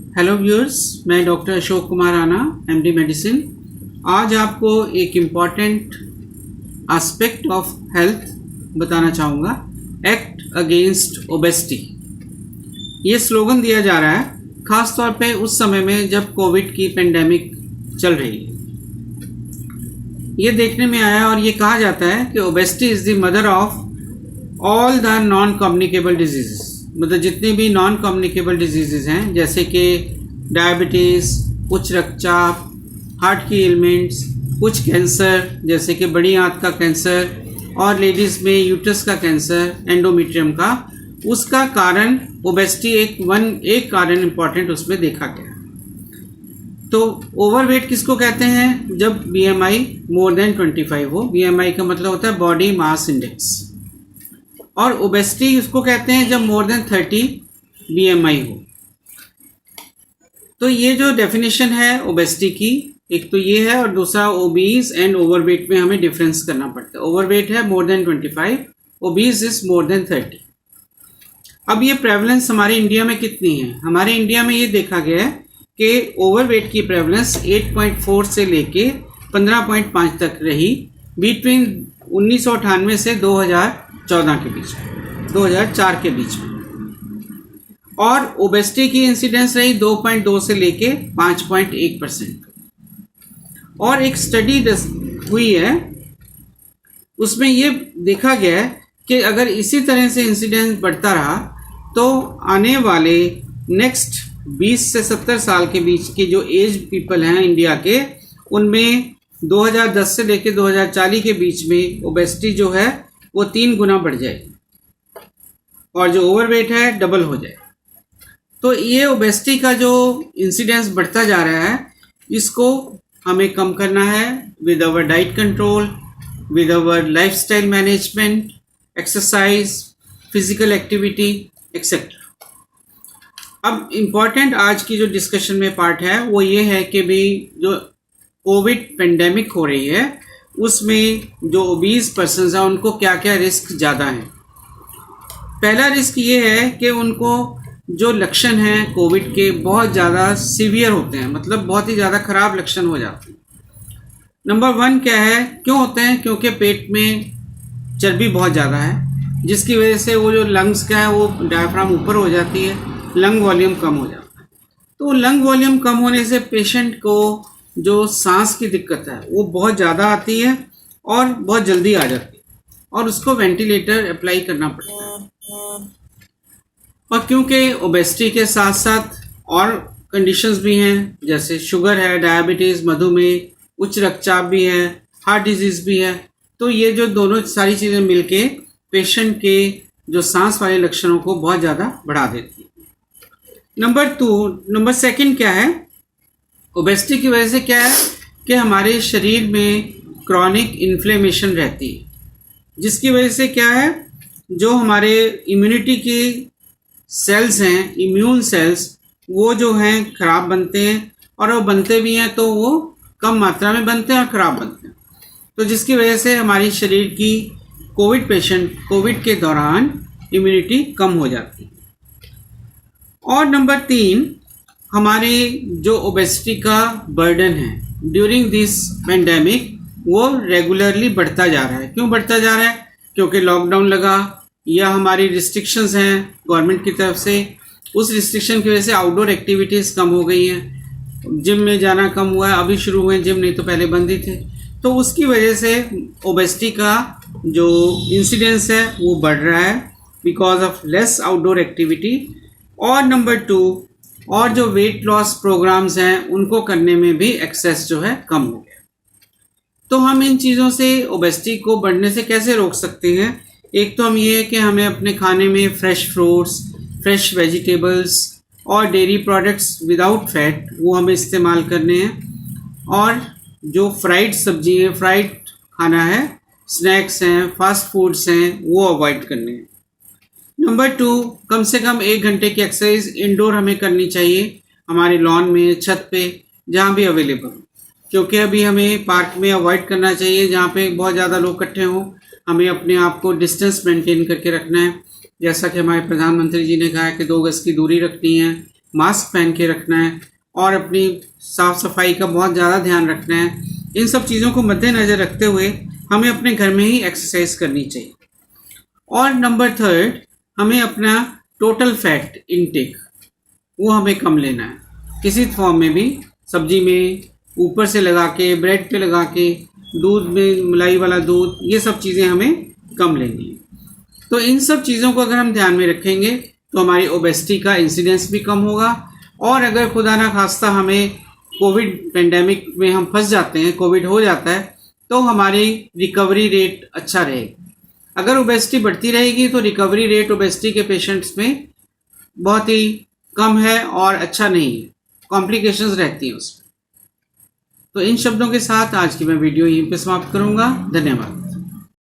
Hello viewers, मैं doctor Ashok Kumar Rana, MD medicine. आज आपको एक इम्पॉर्टेंट एस्पेक्ट ऑफ हेल्थ बताना चाहूँगा। एक्ट अगेंस्ट ओबेसिटी, ये स्लोगन दिया जा रहा है खास तौर पे उस समय में जब कोविड की पेंडेमिक चल रही है। ये देखने में आया और ये कहा जाता है कि obesity is the mother of all the non communicable disease. मतलब जितने भी नॉन कम्युनिकेबल डिजीज़ हैं, जैसे कि डायबिटीज़, उच्च रक्तचाप, हार्ट की एलिमेंट्स, कुछ कैंसर जैसे कि बड़ी आंत का कैंसर और लेडीज़ में यूट्रस का कैंसर, एंडोमेट्रियम का, उसका कारण ओबेसिटी एक कारण इम्पॉर्टेंट उसमें देखा गया। तो ओवरवेट किसको कहते हैं? जब BMI मोर देन 25 हो। BMI का मतलब होता है बॉडी मास इंडेक्स। और ओबेसिटी उसको कहते हैं जब मोर देन 30 BMI हो। तो ये जो डेफिनेशन है ओबेसिटी की, एक तो ये है और दूसरा ओबीज एंड ओवरवेट में हमें डिफरेंस करना पड़ता है। ओवरवेट है more than 25, obese is more than 30। अब ये प्रेवलेंस हमारे इंडिया में कितनी है? हमारे इंडिया में ये देखा गया है कि ओवरवेट की प्रेवलेंस 8.4 से लेके 15.5 तक रही बिटवीन 1998 से 2014 के बीच में, 2004 के बीच में। और ओबेसिटी की इंसिडेंस रही 2.2 से लेके 5.1%। और एक स्टडी हुई है, उसमें ये देखा गया है कि अगर इसी तरह से इंसिडेंस बढ़ता रहा तो आने वाले नेक्स्ट 20 से 70 साल के बीच के जो एज पीपल हैं इंडिया के, उनमें 2010 से लेके 2040 के बीच में ओबेसिटी जो है वो 3 गुना बढ़ जाएगी और जो ओवरवेट है डबल हो जाए। तो ये ओबेसिटी का जो इंसिडेंस बढ़ता जा रहा है, इसको हमें कम करना है with our diet control, with our lifestyle management, exercise, physical activity etcetera. अब इम्पॉर्टेंट आज की जो डिस्कशन में पार्ट है वो ये है कि भाई जो कोविड पेंडेमिक हो रही है उसमें जो ओबीज पर्सन्स हैं उनको क्या क्या रिस्क ज़्यादा है। पहला रिस्क ये है कि उनको जो लक्षण हैं कोविड के बहुत ज़्यादा सीवियर होते हैं, मतलब बहुत ही ज़्यादा ख़राब लक्षण हो जाते हैं। नंबर 1 क्या है, क्यों होते हैं? क्योंकि पेट में चर्बी बहुत ज़्यादा है, जिसकी वजह से वो जो लंग्स का है वो डायफ्राम ऊपर हो जाती है, लंग वॉल्यूम कम हो जाता है। तो लंग वॉल्यूम कम होने से पेशेंट को जो सांस की दिक्कत है वो बहुत ज़्यादा आती है और बहुत जल्दी आ जाती है और उसको वेंटिलेटर अप्लाई करना पड़ता है। और क्योंकि ओबेसिटी के साथ साथ और कंडीशंस भी हैं, जैसे शुगर है, डायबिटीज़, मधुमेह, उच्च रक्तचाप भी है, हार्ट डिजीज़ भी है, तो ये जो दोनों सारी चीज़ें मिलके पेशेंट के जो सांस वाले लक्षणों को बहुत ज़्यादा बढ़ा देती है। नंबर 2 क्या है? ओबेसिटी की वजह से क्या है कि हमारे शरीर में क्रॉनिक इन्फ्लेमेशन रहती है, जिसकी वजह से क्या है, जो हमारे इम्यूनिटी की सेल्स हैं, इम्यून सेल्स, वो जो हैं ख़राब बनते हैं और वो बनते भी हैं तो वो कम मात्रा में बनते हैं और ख़राब बनते हैं। तो जिसकी वजह से हमारी शरीर की कोविड के दौरान इम्यूनिटी कम हो जाती है। और नंबर 3, हमारे जो ओबेसिटी का बर्डन है ड्यूरिंग दिस पेंडेमिक वो रेगुलरली बढ़ता जा रहा है। क्यों बढ़ता जा रहा है? क्योंकि लॉकडाउन लगा या हमारी रिस्ट्रिक्शंस हैं गवर्नमेंट की तरफ से, उस रिस्ट्रिक्शन की वजह से आउटडोर एक्टिविटीज़ कम हो गई हैं, जिम में जाना कम हुआ है, अभी शुरू हुए जिम, नहीं तो पहले बंद ही थे। तो उसकी वजह से ओबेसिटी का जो इंसिडेंस है वो बढ़ रहा है because of less outdoor activity. और नंबर 2, और जो वेट लॉस प्रोग्राम्स हैं उनको करने में भी एक्सेस जो है कम हो गया। तो हम इन चीज़ों से ओबेसिटी को बढ़ने से कैसे रोक सकते हैं? एक तो हम ये है कि हमें अपने खाने में फ्रेश फ्रूट्स, फ्रेश वेजिटेबल्स और डेयरी प्रोडक्ट्स विदाउट फैट वो हमें इस्तेमाल करने हैं। और जो फ्राइड सब्जी है, फ्राइड खाना है, स्नैक्स हैं, फास्ट फूड्स हैं, वो अवॉइड करने हैं। नंबर 2, कम से कम 1 घंटे की एक्सरसाइज इंडोर हमें करनी चाहिए, हमारे लॉन में, छत पे, जहाँ भी अवेलेबल हो। क्योंकि अभी हमें पार्क में अवॉइड करना चाहिए जहाँ पे बहुत ज़्यादा लोग इकट्ठे हों। हमें अपने आप को डिस्टेंस मेंटेन करके रखना है, जैसा कि हमारे प्रधानमंत्री जी ने कहा है कि 2 गज की दूरी रखनी है, मास्क पहन के रखना है और अपनी साफ सफाई का बहुत ज़्यादा ध्यान रखना है। इन सब चीज़ों को मद्देनज़र रखते हुए हमें अपने घर में ही एक्सरसाइज करनी चाहिए। और नंबर थर्ड, हमें अपना टोटल फैट इनटेक वो हमें कम लेना है, किसी फॉर्म में भी, सब्जी में ऊपर से लगा के, ब्रेड पे लगा के, दूध में मलाई वाला दूध, ये सब चीज़ें हमें कम लेनी है। तो इन सब चीज़ों को अगर हम ध्यान में रखेंगे तो हमारी ओबेसिटी का इंसिडेंस भी कम होगा। और अगर खुदा ना खास्ता हमें कोविड पेंडेमिक में हम फंस जाते हैं, कोविड हो जाता है, तो हमारी रिकवरी रेट अच्छा रहेगा। अगर ओबेसिटी बढ़ती रहेगी तो रिकवरी रेट ओबेसिटी के पेशेंट्स में बहुत ही कम है और अच्छा नहीं है, कॉम्प्लिकेशंस रहती हैं उसमें। तो इन शब्दों के साथ आज की मैं वीडियो यहीं पे समाप्त करूंगा। धन्यवाद।